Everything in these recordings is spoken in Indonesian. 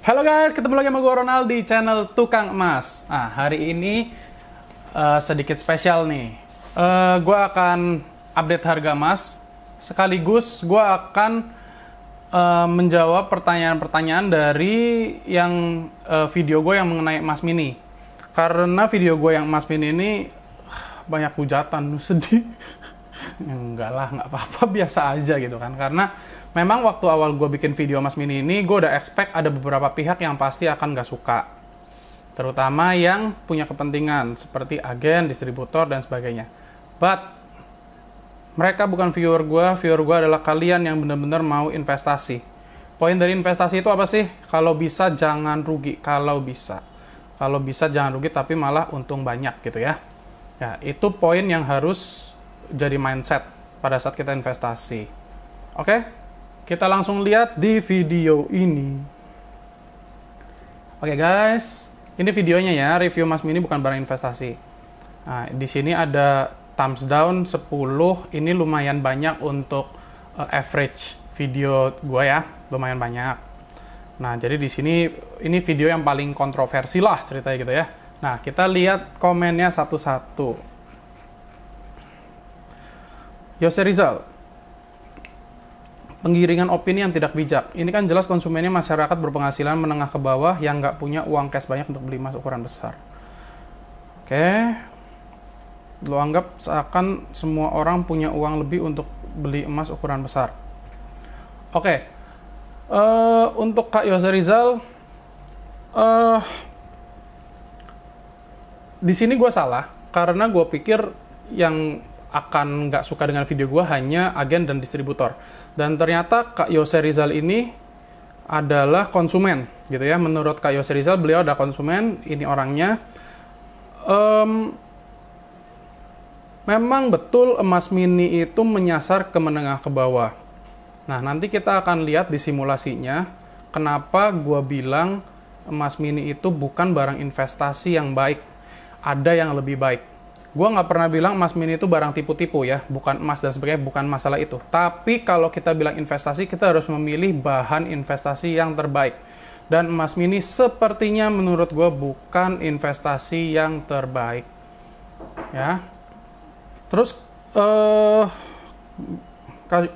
Halo guys, ketemu lagi sama gue Ronald di channel Tukang Emas. Nah, hari ini sedikit spesial nih. Gue akan update harga emas. Sekaligus gue akan menjawab pertanyaan-pertanyaan dari yang video gue yang mengenai emas mini. Karena video gue yang emas mini ini banyak hujatan, sedih. Enggak lah, nggak apa-apa, biasa aja gitu kan. Karena memang waktu awal gue bikin video emas mini ini, gue udah expect ada beberapa pihak yang pasti akan nggak suka. Terutama yang punya kepentingan, seperti agen, distributor, dan sebagainya. But, mereka bukan viewer gue adalah kalian yang benar-benar mau investasi. Poin dari investasi itu apa sih? Kalau bisa jangan rugi, kalau bisa. Kalau bisa jangan rugi tapi malah untung banyak gitu ya. Ya, itu poin yang harus jadi mindset pada saat kita investasi. Oke, kita langsung lihat di video ini. Oke guys, ini videonya ya, review emas mini bukan barang investasi. Nah, di sini ada thumbs down 10, ini lumayan banyak untuk average video gue ya, lumayan banyak. Nah, jadi di sini ini video yang paling kontroversi lah ceritanya gitu ya. Nah, kita lihat komennya satu-satu. Yose Rizal, penggiringan opini yang tidak bijak. Ini kan jelas konsumennya masyarakat berpenghasilan menengah ke bawah yang nggak punya uang cash banyak untuk beli emas ukuran besar. Oke, lo anggap seakan semua orang punya uang lebih untuk beli emas ukuran besar. Oke, untuk Kak Yose Rizal, di sini gue salah karena gue pikir yang akan nggak suka dengan video gue hanya agen dan distributor. Dan ternyata Kak Yose Rizal ini adalah konsumen, gitu ya. Menurut Kak Yose Rizal, beliau ada konsumen, ini orangnya. Memang betul emas mini itu menyasar ke menengah ke bawah. Nah, nanti kita akan lihat di simulasinya, kenapa gue bilang emas mini itu bukan barang investasi yang baik. Ada yang lebih baik. Gue nggak pernah bilang emas mini itu barang tipu-tipu ya, bukan emas dan sebagainya, bukan masalah itu. Tapi kalau kita bilang investasi, kita harus memilih bahan investasi yang terbaik. Dan emas mini sepertinya menurut gue bukan investasi yang terbaik. Ya. Terus,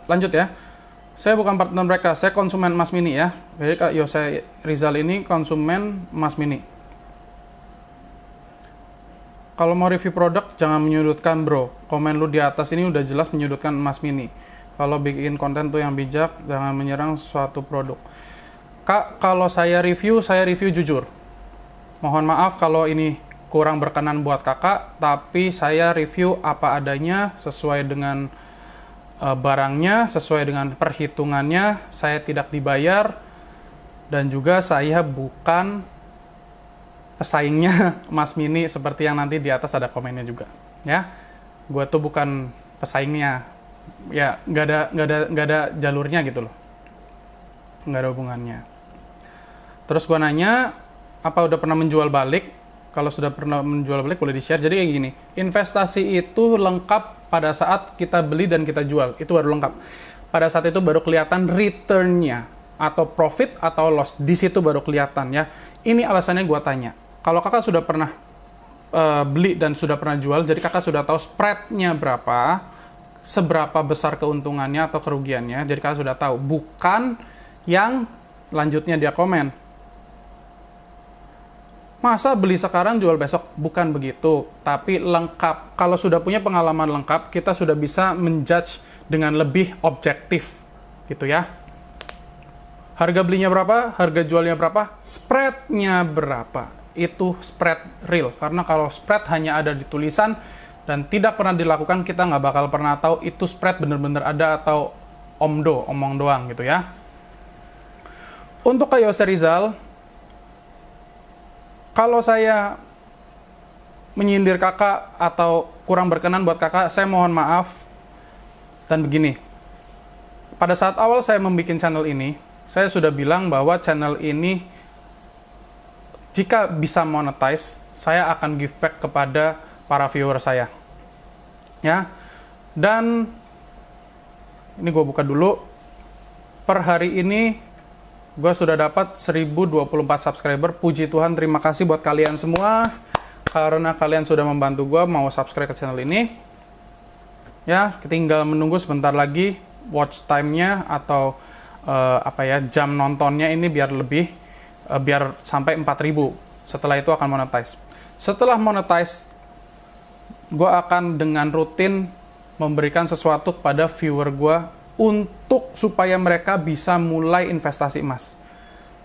lanjut ya. Saya bukan partner mereka, saya konsumen emas mini ya. Jadi Kak Yose Rizal ini konsumen emas mini. Kalau mau review produk, jangan menyudutkan bro. Komen lu di atas ini udah jelas menyudutkan emas mini. Kalau bikin konten tuh yang bijak, jangan menyerang suatu produk. Kak, kalau saya review jujur. Mohon maaf kalau ini kurang berkenan buat kakak, tapi saya review apa adanya, sesuai dengan barangnya, sesuai dengan perhitungannya. Saya tidak dibayar, dan juga saya bukan pesaingnya emas mini seperti yang nanti di atas ada komennya juga ya. Gue tuh bukan pesaingnya ya, nggak ada jalurnya gitu loh, nggak ada hubungannya. Terus gue nanya, apa udah pernah menjual balik? Kalau sudah pernah menjual balik boleh di share. Jadi kayak gini, investasi itu lengkap pada saat kita beli dan kita jual, itu baru lengkap. Pada saat itu baru kelihatan returnnya, atau profit atau loss, di situ baru kelihatan ya. Ini alasannya gue tanya. Kalau kakak sudah pernah beli dan sudah pernah jual, jadi kakak sudah tahu spreadnya berapa, seberapa besar keuntungannya atau kerugiannya, jadi kakak sudah tahu. Bukan yang lanjutnya dia komen, masa beli sekarang jual besok, bukan begitu. Tapi lengkap. Kalau sudah punya pengalaman lengkap, kita sudah bisa menjudge dengan lebih objektif gitu ya. Harga belinya berapa, harga jualnya berapa, spreadnya berapa. Itu spread real. Karena kalau spread hanya ada di tulisan dan tidak pernah dilakukan, kita nggak bakal pernah tahu itu spread bener-bener ada atau omong doang gitu ya. Untuk Kak Yose Rizal, kalau saya menyindir kakak atau kurang berkenan buat kakak, saya mohon maaf. Dan begini, pada saat awal saya membuat channel ini, saya sudah bilang bahwa channel ini jika bisa monetize, saya akan give back kepada para viewer saya. Ya. Dan ini gue buka dulu. Per hari ini gue sudah dapat 1024 subscriber. Puji Tuhan, terima kasih buat kalian semua. Karena kalian sudah membantu gue mau subscribe ke channel ini. Ya, tinggal menunggu sebentar lagi watch time-nya atau jam nontonnya ini biar lebih, biar sampai 4000. Setelah itu akan monetize. Setelah monetize, gue akan dengan rutin memberikan sesuatu kepada viewer gue untuk supaya mereka bisa mulai investasi emas.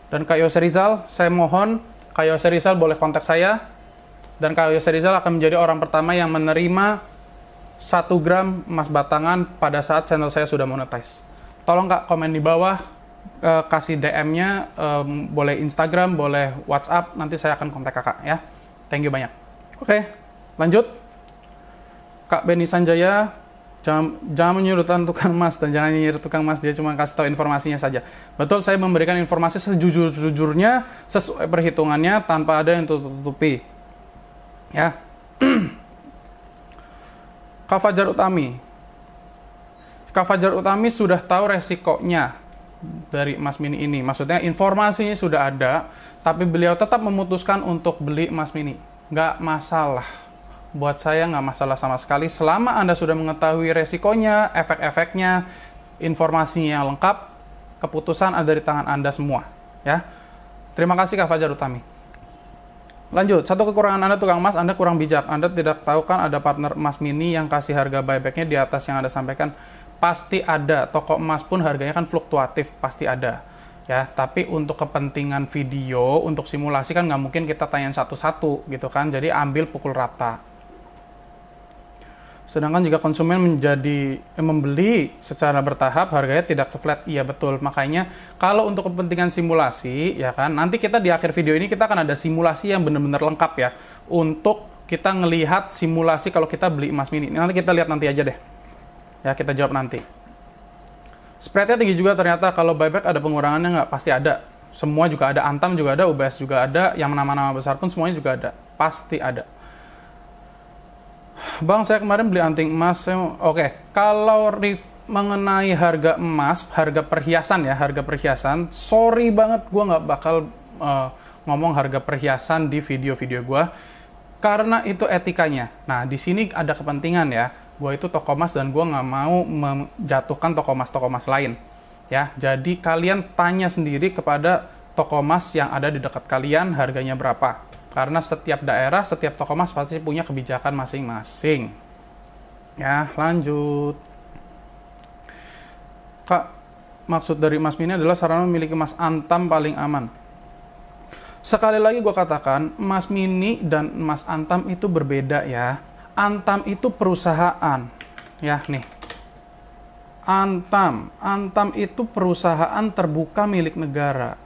Dan Kak Yose Rizal, saya mohon Kak Yose Rizal boleh kontak saya, dan Kak Yose Rizal akan menjadi orang pertama yang menerima 1 gram emas batangan pada saat channel saya sudah monetize. Tolong Kak komen di bawah, kasih DM-nya, boleh Instagram, boleh WhatsApp, nanti saya akan kontak Kakak ya. Thank you banyak. Oke, lanjut. Kak Benny Sanjaya, jangan menyudutkan tukang emas dan jangan nyinyir tukang emas, dia cuma kasih tahu informasinya saja. Betul, saya memberikan informasi sejujur-jujurnya, sesuai perhitungannya, tanpa ada yang tutup-tutupi. Ya. Kak Fajar Utami. Kak Fajar Utami sudah tahu resikonya dari emas mini ini. Maksudnya informasinya sudah ada, tapi beliau tetap memutuskan untuk beli emas mini. Nggak masalah. Buat saya nggak masalah sama sekali selama Anda sudah mengetahui resikonya, efek-efeknya, informasinya yang lengkap, keputusan ada di tangan Anda semua. Ya, terima kasih Kak Fajar Utami. Lanjut, satu kekurangan Anda tukang emas, Anda kurang bijak. Anda tidak tahu kan ada partner emas mini yang kasih harga buybacknya di atas yang Anda sampaikan. Pasti ada, toko emas pun harganya kan fluktuatif, pasti ada. Ya, tapi untuk kepentingan video, untuk simulasi kan nggak mungkin kita tanya satu-satu gitu kan, jadi ambil pukul rata. Sedangkan jika konsumen membeli secara bertahap, harganya tidak seflat. Iya betul. Makanya kalau untuk kepentingan simulasi, ya kan, nanti kita di akhir video ini kita akan ada simulasi yang benar-benar lengkap ya, untuk kita ngelihat simulasi kalau kita beli emas mini. Nanti kita lihat nanti aja deh. Ya, kita jawab nanti. Spreadnya tinggi juga ternyata. Kalau buyback ada pengurangannya nggak? Pasti ada. Semua juga ada. Antam juga ada, UBS juga ada, yang nama-nama besar pun semuanya juga ada. Pasti ada. Bang, saya kemarin beli anting emas. Oke, kalau mengenai harga emas, harga perhiasan ya, harga perhiasan, sorry banget, gue nggak bakal ngomong harga perhiasan di video-video gue, karena itu etikanya. Nah, di sini ada kepentingan ya, gue itu toko emas dan gue nggak mau menjatuhkan toko emas lain. Ya, jadi kalian tanya sendiri kepada toko emas yang ada di dekat kalian, harganya berapa. Karena setiap daerah, setiap toko emas pasti punya kebijakan masing-masing. Ya, lanjut. Kak, maksud dari emas mini adalah sarana memiliki emas antam paling aman. Sekali lagi gue katakan, emas mini dan emas antam itu berbeda ya. Antam itu perusahaan. Ya, nih. Antam itu perusahaan terbuka milik negara.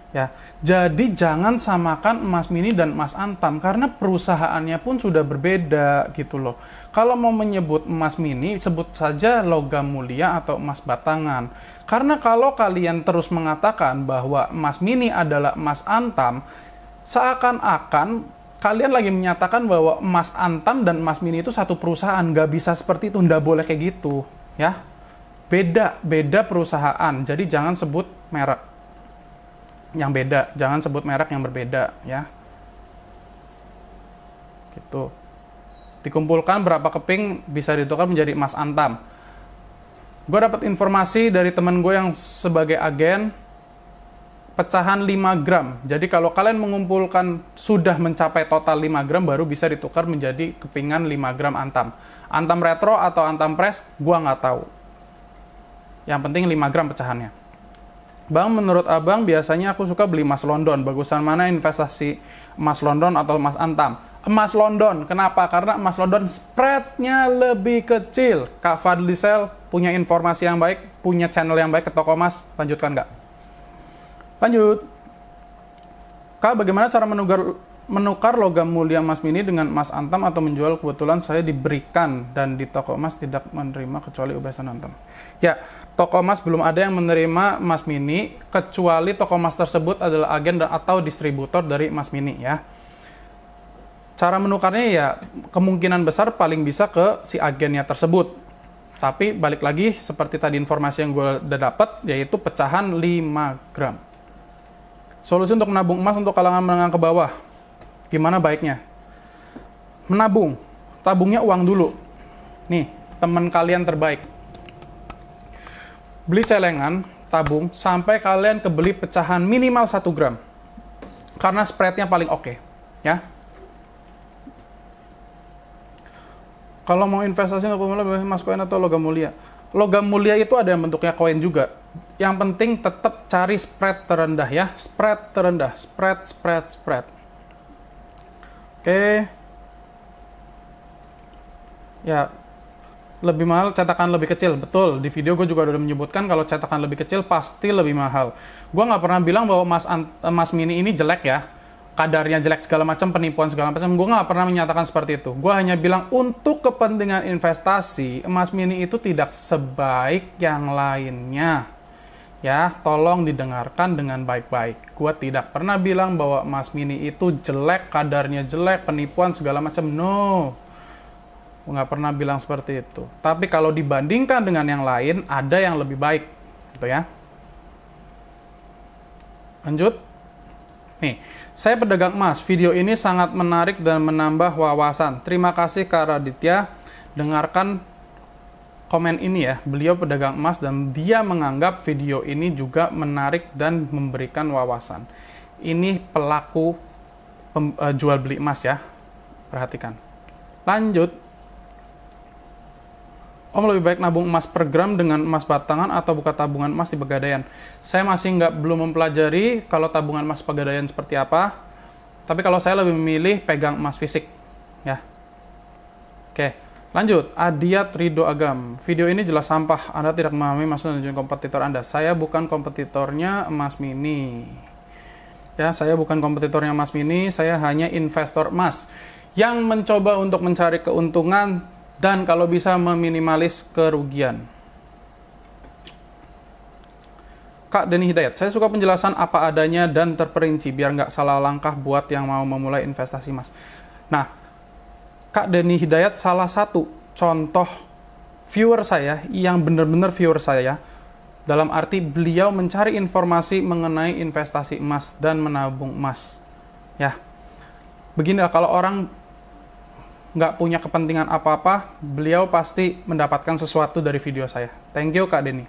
Ya, jadi jangan samakan emas mini dan emas antam karena perusahaannya pun sudah berbeda gitu loh. Kalau mau menyebut emas mini, sebut saja logam mulia atau emas batangan. Karena kalau kalian terus mengatakan bahwa emas mini adalah emas antam, seakan-akan kalian lagi menyatakan bahwa emas antam dan emas mini itu satu perusahaan. Nggak bisa seperti itu, nggak boleh kayak gitu. Ya, beda perusahaan. Jadi jangan sebut merek yang beda, jangan sebut merek yang berbeda ya. Gitu. Dikumpulkan berapa keping bisa ditukar menjadi emas antam. Gue dapat informasi dari temen gue yang sebagai agen, pecahan 5 gram. Jadi kalau kalian mengumpulkan sudah mencapai total 5 gram baru bisa ditukar menjadi kepingan 5 gram antam. Antam retro atau antam press, gue nggak tahu. Yang penting 5 gram pecahannya. Bang, menurut abang biasanya aku suka beli emas London. Bagusan mana investasi emas London atau emas antam? Emas London. Kenapa? Karena emas London spreadnya lebih kecil. Kak Fadlisel punya informasi yang baik, punya channel yang baik ke toko emas. Lanjutkan nggak? Lanjut. Kak, bagaimana cara menukar logam mulia emas mini dengan emas antam atau menjual? Kebetulan saya diberikan dan di toko emas tidak menerima kecuali UBS dan antam. Ya, toko emas belum ada yang menerima emas mini kecuali toko emas tersebut adalah agen atau distributor dari emas mini ya. Cara menukarnya ya kemungkinan besar paling bisa ke si agennya tersebut. Tapi balik lagi seperti tadi informasi yang gue udah dapat, yaitu pecahan 5 gram. Solusi untuk menabung emas untuk kalangan menengah ke bawah. Gimana baiknya? Menabung. Tabungnya uang dulu. Nih, teman kalian terbaik. Beli celengan, tabung, sampai kalian kebeli pecahan minimal 1 gram. Karena spreadnya paling oke. Ya. Kalau mau investasi untuk pemula, emas koin atau logam mulia. Logam mulia itu ada yang bentuknya koin juga. Yang penting tetap cari spread terendah ya. Spread terendah. Spread. Oke. Ya, lebih mahal cetakan lebih kecil. Betul, di video gue juga udah menyebutkan kalau cetakan lebih kecil pasti lebih mahal. Gue nggak pernah bilang bahwa emas mini ini jelek ya. Kadarnya jelek segala macam, penipuan segala macam. Gue nggak pernah menyatakan seperti itu. Gue hanya bilang untuk kepentingan investasi, emas mini itu tidak sebaik yang lainnya. Ya, tolong didengarkan dengan baik-baik. Gue tidak pernah bilang bahwa emas mini itu jelek, kadarnya jelek, penipuan segala macam. No. Gue nggak pernah bilang seperti itu. Tapi kalau dibandingkan dengan yang lain, ada yang lebih baik. Gitu ya. Lanjut. Nih, saya pedagang emas. Video ini sangat menarik dan menambah wawasan. Terima kasih Kak Raditya. Dengarkan komen ini ya. Beliau pedagang emas dan dia menganggap video ini juga menarik dan memberikan wawasan. Ini pelaku jual beli emas ya. Perhatikan. Lanjut. Om, lebih baik nabung emas per gram dengan emas batangan atau buka tabungan emas di Pegadaian? Saya masih belum mempelajari kalau tabungan emas Pegadaian seperti apa. Tapi kalau saya lebih memilih pegang emas fisik. Ya. Oke, lanjut. Adiat Ridho Agam. Video ini jelas sampah. Anda tidak memahami maksud dan kompetitor Anda. Saya bukan kompetitornya emas mini. Ya, saya bukan kompetitornya emas mini. Saya hanya investor emas yang mencoba untuk mencari keuntungan dan kalau bisa meminimalis kerugian. Kak Denny Hidayat, saya suka penjelasan apa adanya dan terperinci biar nggak salah langkah buat yang mau memulai investasi emas. Nah, Kak Denny Hidayat salah satu contoh viewer saya yang benar-benar viewer saya, dalam arti beliau mencari informasi mengenai investasi emas dan menabung emas. Ya, beginilah kalau orang nggak punya kepentingan apa-apa, beliau pasti mendapatkan sesuatu dari video saya. Thank you Kak Denny.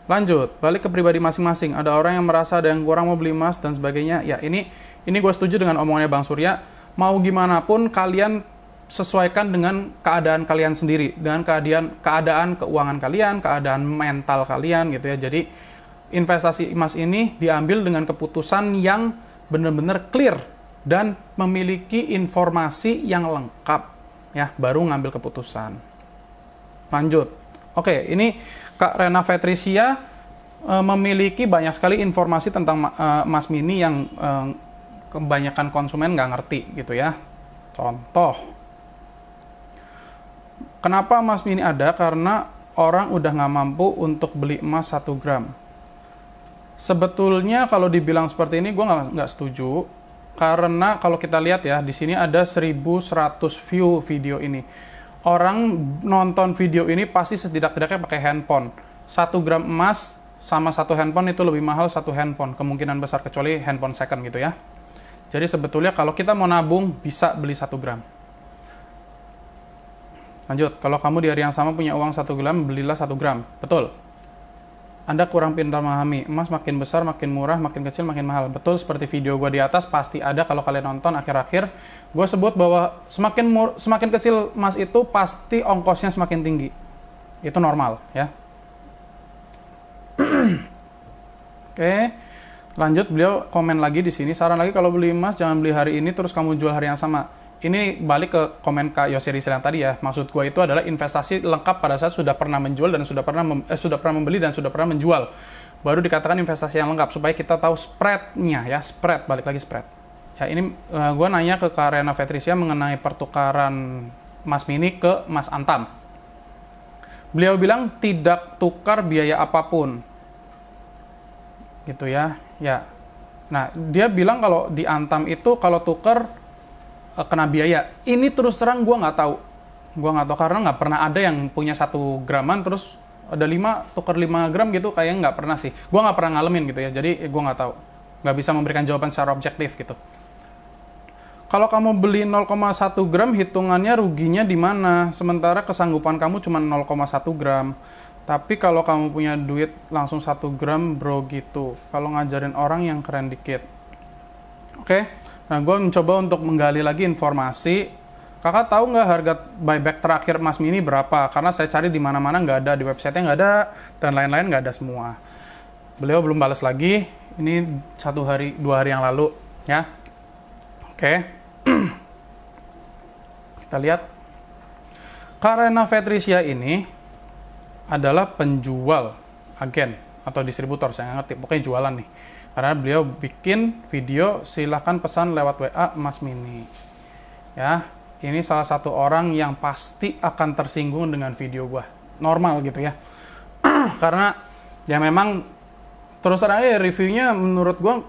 Lanjut, balik ke pribadi masing-masing. Ada orang yang merasa ada yang kurang mau beli emas dan sebagainya. Ya, ini gue setuju dengan omongannya Bang Surya. Mau gimana pun kalian sesuaikan dengan keadaan kalian sendiri, dengan keadaan keuangan kalian, keadaan mental kalian gitu ya. Jadi investasi emas ini diambil dengan keputusan yang benar-benar clear dan memiliki informasi yang lengkap ya, baru ngambil keputusan. Lanjut. Oke, ini Kak Rena Patricia memiliki banyak sekali informasi tentang emas mini yang kebanyakan konsumen nggak ngerti gitu ya. Contoh, kenapa emas mini ada? Karena orang udah nggak mampu untuk beli emas 1 gram. Sebetulnya kalau dibilang seperti ini gue nggak setuju. Karena kalau kita lihat ya, di sini ada 1.100 view video ini. Orang nonton video ini pasti setidak-tidaknya pakai handphone. 1 gram emas sama 1 handphone itu lebih mahal 1 handphone. Kemungkinan besar, kecuali handphone second gitu ya. Jadi sebetulnya kalau kita mau nabung, bisa beli 1 gram. Lanjut, kalau kamu di hari yang sama punya uang 1 gram, belilah 1 gram. Betul. Anda kurang pintar memahami, emas makin besar, makin murah, makin kecil, makin mahal. Betul, seperti video gue di atas, pasti ada kalau kalian nonton akhir-akhir. Gue sebut bahwa semakin kecil emas itu, pasti ongkosnya semakin tinggi. Itu normal, ya. Oke, lanjut, beliau komen lagi di sini. Saran lagi, kalau beli emas, jangan beli hari ini, terus kamu jual hari yang sama. Ini balik ke komen Kak Yossi Rizal yang tadi ya. Maksud gue itu adalah investasi lengkap pada saat sudah pernah menjual dan sudah pernah membeli dan sudah pernah menjual. Baru dikatakan investasi yang lengkap supaya kita tahu spreadnya ya. Spread, balik lagi spread. Ya, ini gue nanya ke Kak Rena Patricia mengenai pertukaran emas mini ke emas antam. Beliau bilang tidak tukar biaya apapun. Gitu ya. Ya. Nah, dia bilang kalau di antam itu kalau tukar kena biaya. Ini terus terang gue nggak tahu. Gue nggak tahu karena nggak pernah ada yang punya 1 graman terus ada 5 tukar 5 gram gitu, kayaknya nggak pernah sih. Gue nggak pernah ngalamin gitu ya. Jadi gue nggak tahu. nggak bisa memberikan jawaban secara objektif gitu. Kalau kamu beli 0,1 gram, hitungannya ruginya di mana? Sementara kesanggupan kamu cuma 0,1 gram. Tapi kalau kamu punya duit langsung 1 gram, bro gitu. Kalau ngajarin orang yang keren dikit. Oke, nah gue mencoba untuk menggali lagi informasi. Kakak tahu nggak harga buyback terakhir emas mini berapa? Karena saya cari di mana-mana nggak ada, di website-nya nggak ada, dan lain-lain nggak ada semua. Beliau belum balas lagi. Ini 1 hari, 2 hari yang lalu, ya. Oke. Kita lihat. Karena Patricia ini adalah penjual, agen atau distributor, saya nggak ngerti, pokoknya jualan nih. Karena beliau bikin video, silahkan pesan lewat WA emas mini. Ya, ini salah satu orang yang pasti akan tersinggung dengan video gua. Normal gitu ya. Karena ya memang terus terang aja reviewnya menurut gua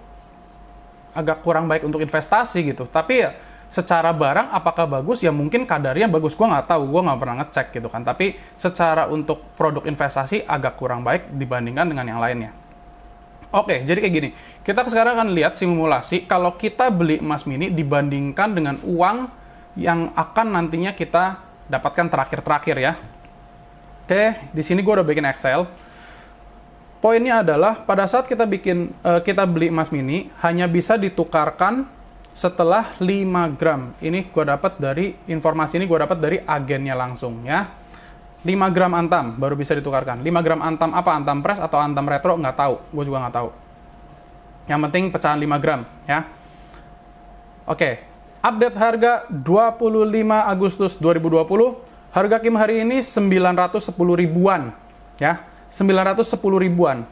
agak kurang baik untuk investasi gitu. Tapi ya secara barang apakah bagus, ya mungkin kadarnya bagus, gue nggak tahu, gue nggak pernah ngecek gitu kan. Tapi secara untuk produk investasi agak kurang baik dibandingkan dengan yang lainnya. Oke, jadi kayak gini, kita sekarang akan lihat simulasi kalau kita beli emas mini dibandingkan dengan uang yang akan nantinya kita dapatkan terakhir-terakhir ya. Oke, di sini gue udah bikin Excel. Poinnya adalah pada saat kita kita beli emas mini hanya bisa ditukarkan setelah 5 gram. Ini gue dapat dari informasi ini gue dapat dari agennya langsung ya. 5 gram antam baru bisa ditukarkan. 5 gram antam apa? Antam press atau antam retro? Nggak tahu. Gue juga nggak tahu. Yang penting pecahan 5 gram ya. Oke. Update harga 25 Agustus 2020. Harga Kim hari ini 910 ribuan ya. 910 ribuan.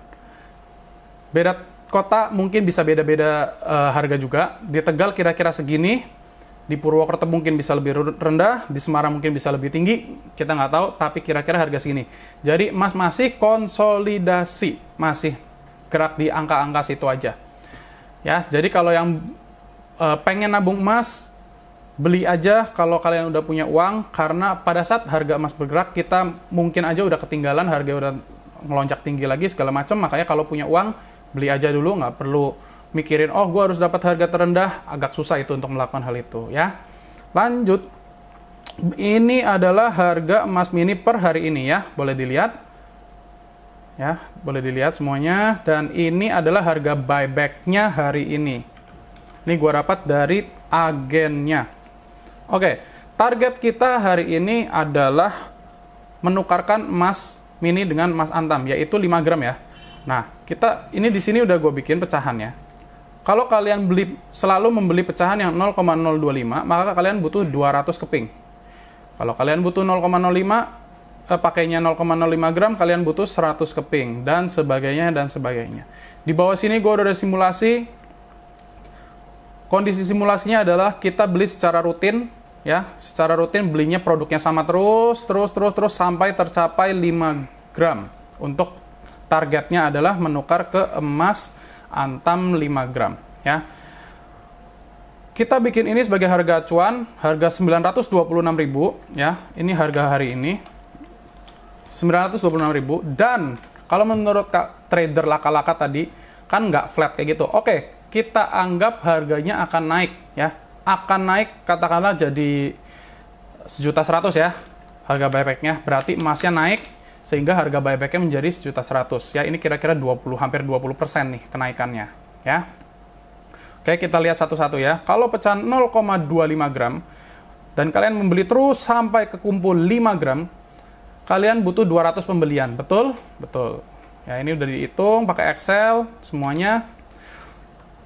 Beda kota mungkin bisa beda-beda harga juga. Di Tegal kira-kira segini, di Purwokerto mungkin bisa lebih rendah, di Semarang mungkin bisa lebih tinggi, kita nggak tahu, tapi kira-kira harga segini. Jadi emas masih konsolidasi, masih gerak di angka-angka situ aja. Ya, jadi kalau yang pengen nabung emas, beli aja kalau kalian udah punya uang, karena pada saat harga emas bergerak, kita mungkin aja udah ketinggalan, harga udah ngelonjak tinggi lagi segala macam. Makanya kalau punya uang, beli aja dulu, nggak perlu mikirin, oh gue harus dapat harga terendah, agak susah itu untuk melakukan hal itu ya. Lanjut, ini adalah harga emas mini per hari ini ya, boleh dilihat ya, boleh dilihat semuanya. Dan ini adalah harga buybacknya hari ini. Ini gue dapat dari agennya. Oke, target kita hari ini adalah menukarkan emas mini dengan emas antam, yaitu 5 gram ya. Nah, kita ini di sini udah gue bikin pecahannya. Kalau kalian selalu membeli pecahan yang 0,025, maka kalian butuh 200 keping. Kalau kalian butuh 0,05, pakainya 0,05 gram, kalian butuh 100 keping, dan sebagainya, dan sebagainya. Di bawah sini gue udah ada simulasi. Kondisi simulasinya adalah kita beli secara rutin, ya. Secara rutin belinya produknya sama terus, sampai tercapai 5 gram. Untuk targetnya adalah menukar ke emas antam 5 gram ya. Kita bikin ini sebagai harga acuan, harga 926.000 ya. Ini harga hari ini 926.000, dan kalau menurut trader laka-laka tadi kan nggak flat kayak gitu. Oke, kita anggap harganya akan naik ya. Akan naik katakanlah jadi 1.100.000 ya harga buybacknya, berarti emasnya naik sehingga harga buybacknya menjadi 1.100.000 ya. Ini kira-kira hampir 20% nih kenaikannya ya. Oke, kita lihat satu-satu ya. Kalau pecahan 0,25 gram dan kalian membeli terus sampai ke kumpul 5 gram, kalian butuh 200 pembelian, betul? Betul ya. Ini udah dihitung pakai Excel semuanya.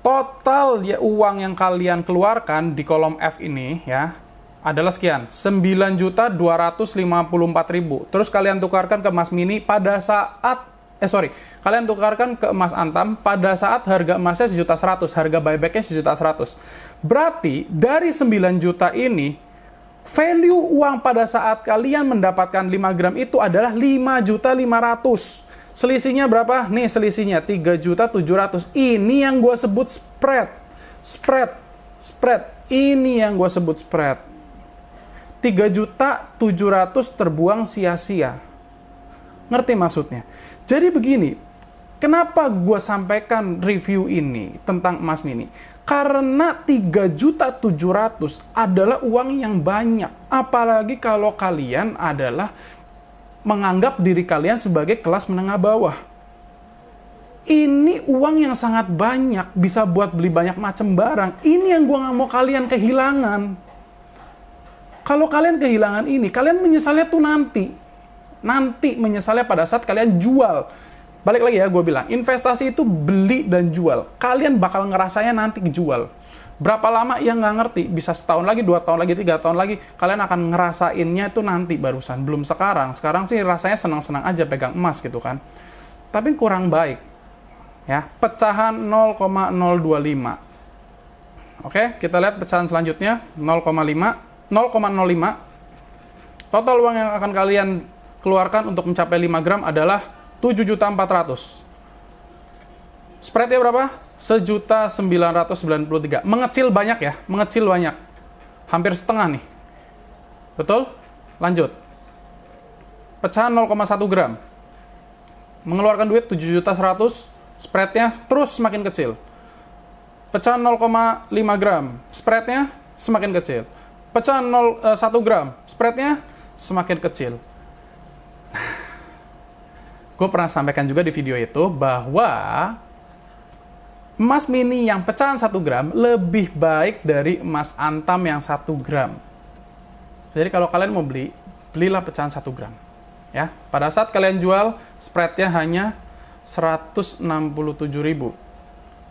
Total ya uang yang kalian keluarkan di kolom F ini ya adalah sekian, 9.254.000. Terus kalian tukarkan ke emas mini pada saat kalian tukarkan ke emas antam pada saat harga emasnya 1.100.000, harga buybacknya 1.100.000. Berarti dari 9 juta ini value uang pada saat kalian mendapatkan 5 gram itu adalah 5.500.000. Selisihnya berapa? Nih selisihnya 3.700.000. Ini yang gue sebut spread. Ini yang gue sebut spread. 3.700.000 terbuang sia-sia. Ngerti maksudnya? Jadi begini, Kenapa gue sampaikan review ini tentang emas mini? Karena 3.700.000 adalah uang yang banyak. Apalagi kalau kalian adalah menganggap diri kalian sebagai kelas menengah bawah. Ini uang yang sangat banyak, bisa buat beli banyak macam barang. Ini yang gue nggak mau kalian kehilangan. Kalau kalian kehilangan ini, kalian menyesalnya tuh nanti. Nanti menyesalnya pada saat kalian jual. Balik lagi ya, gue bilang, investasi itu beli dan jual. Kalian bakal ngerasanya nanti jual. Berapa lama yang nggak ngerti, bisa setahun lagi, 2 tahun lagi, 3 tahun lagi, kalian akan ngerasainnya itu nanti barusan. Belum sekarang. Sekarang sih rasanya senang-senang aja pegang emas gitu kan. Tapi kurang baik. Ya, pecahan 0,025. Oke, kita lihat pecahan selanjutnya, 0,05. Total uang yang akan kalian keluarkan untuk mencapai 5 gram adalah 7.400.000. Spreadnya berapa? 1.993. Mengecil banyak ya, mengecil banyak. Hampir setengah nih. Betul? Lanjut. Pecahan 0,1 gram. Mengeluarkan duit 7.100.000, spreadnya terus semakin kecil. Pecahan 0,5 gram, spreadnya semakin kecil. Pecahan 1 gram, spreadnya semakin kecil. Gue pernah sampaikan juga di video itu bahwa emas mini yang pecahan 1 gram lebih baik dari emas antam yang 1 gram. Jadi kalau kalian mau beli, belilah pecahan 1 gram. Ya, pada saat kalian jual, spreadnya hanya 167.000.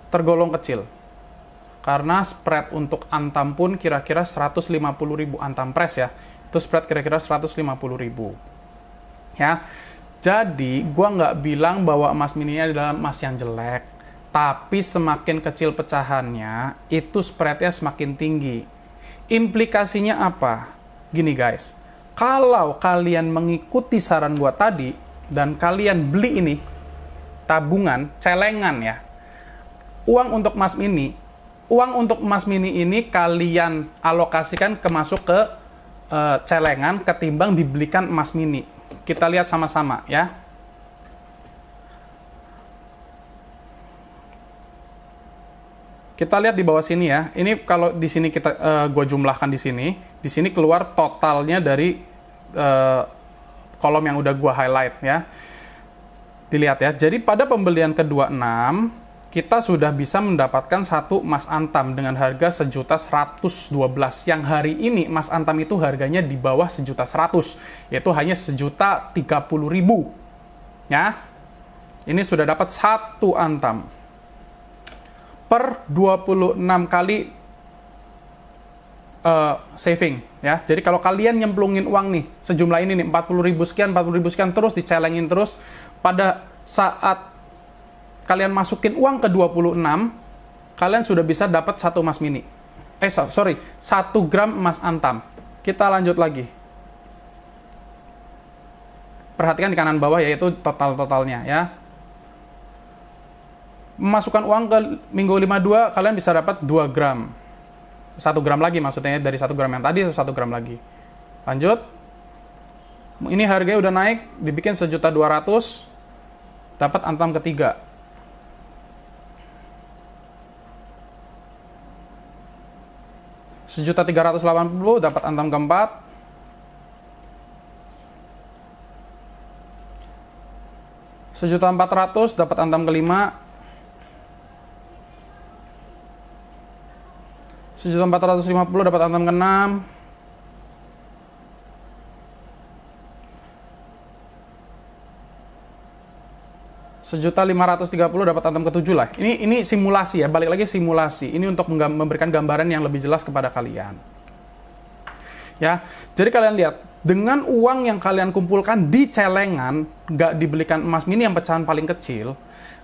Tergolong kecil. Karena spread untuk antam pun kira-kira 150.000 antam press ya. Itu spread kira-kira 150.000. Ya. Jadi, gua nggak bilang bahwa emas mini adalah emas yang jelek. Tapi semakin kecil pecahannya, itu spreadnya semakin tinggi. Implikasinya apa? Gini guys, kalau kalian mengikuti saran gua tadi, dan kalian beli ini, tabungan, celengan ya, uang untuk emas mini ini kalian alokasikan masuk ke celengan ketimbang dibelikan emas mini. Kita lihat sama-sama ya. Kita lihat di bawah sini ya. Ini kalau di sini gue jumlahkan di sini keluar totalnya dari kolom yang udah gue highlight ya. Dilihat ya. Jadi pada pembelian ke-26 kita sudah bisa mendapatkan satu emas antam dengan harga 1.112.000, yang hari ini emas antam itu harganya di bawah 1.100.000, yaitu hanya 1.030.000 ya. Ini sudah dapat satu antam per 26 kali saving ya. Jadi kalau kalian nyemplungin uang nih sejumlah ini nih 40.000 sekian terus dicelengin terus, pada saat kalian masukin uang ke 26, kalian sudah bisa dapat satu emas mini. 1 gram emas antam. Kita lanjut lagi. Perhatikan di kanan bawah yaitu totalnya ya. Memasukkan uang ke minggu 52, kalian bisa dapat 2 gram. 1 gram lagi maksudnya, dari 1 gram yang tadi 1 gram lagi. Lanjut. Ini harganya udah naik, dibikin 1.200.000, dapat antam ketiga. 1.380.000 dapat antam keempat. 1.400.000 dapat antam kelima. 1.450.000 dapat antam keenam. 1.530.000 dapat antam ke-7 lah. Ini simulasi ya, balik lagi simulasi. Ini untuk memberikan gambaran yang lebih jelas kepada kalian. Ya, jadi kalian lihat, dengan uang yang kalian kumpulkan di celengan, nggak dibelikan emas mini yang pecahan paling kecil,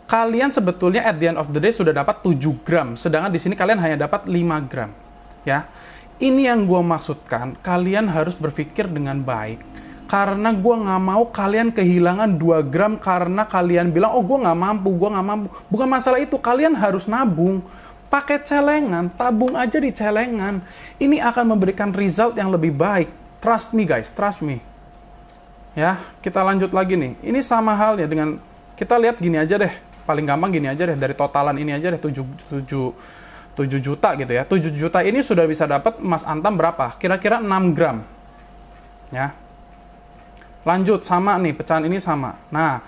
kalian sebetulnya at the end of the day sudah dapat 7 gram. Sedangkan di sini kalian hanya dapat 5 gram. Ya, ini yang gue maksudkan, kalian harus berpikir dengan baik. Karena gue nggak mau kalian kehilangan 2 gram karena kalian bilang, oh gue nggak mampu. Bukan masalah itu, kalian harus nabung. Pakai celengan, tabung aja di celengan. Ini akan memberikan result yang lebih baik. Trust me guys, trust me. Ya, kita lanjut lagi nih. Ini sama halnya dengan, kita lihat gini aja deh. paling gampang gini aja deh, dari totalan ini aja deh, 7 juta gitu ya. 7 juta ini sudah bisa dapat emas antam berapa? Kira-kira 6 gram. Ya. Lanjut, sama nih, pecahan ini sama. Nah,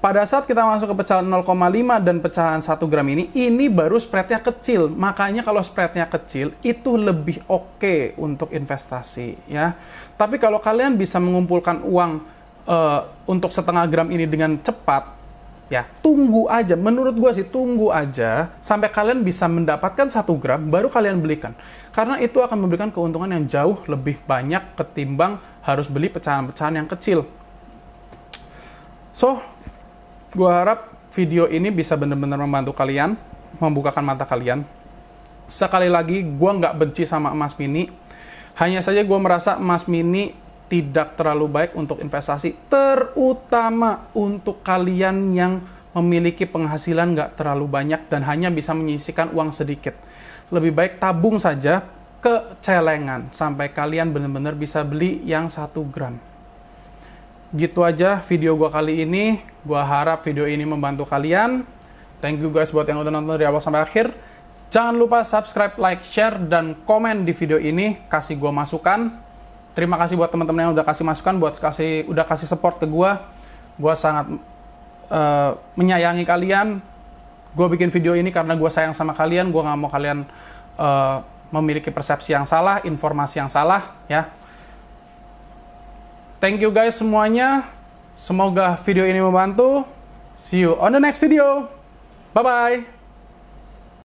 pada saat kita masuk ke pecahan 0,5 dan pecahan 1 gram ini baru spreadnya kecil. Makanya kalau spreadnya kecil, itu lebih oke untuk investasi. Ya. Tapi kalau kalian bisa mengumpulkan uang untuk setengah gram ini dengan cepat, ya, tunggu aja. Menurut gue sih, tunggu aja sampai kalian bisa mendapatkan 1 gram, baru kalian belikan. Karena itu akan memberikan keuntungan yang jauh lebih banyak ketimbang harus beli pecahan-pecahan yang kecil. So, gue harap video ini bisa benar-benar membantu kalian, membukakan mata kalian. Sekali lagi, gue nggak benci sama emas mini. Hanya saja gue merasa emas mini tidak terlalu baik untuk investasi, terutama untuk kalian yang memiliki penghasilan nggak terlalu banyak dan hanya bisa menyisihkan uang sedikit. Lebih baik tabung saja ke celengan sampai kalian benar-benar bisa beli yang 1 gram. Gitu aja video gua kali ini. Gua harap video ini membantu kalian. Thank you guys buat yang udah nonton dari awal sampai akhir. Jangan lupa subscribe, like, share, dan komen di video ini. Kasih gua masukan. Terima kasih buat teman-teman yang udah kasih masukan, udah kasih support ke gua. Gua sangat menyayangi kalian. Gua bikin video ini karena gua sayang sama kalian. Gua nggak mau kalian memiliki persepsi yang salah, informasi yang salah, ya. Thank you guys semuanya. Semoga video ini membantu. See you on the next video. Bye-bye.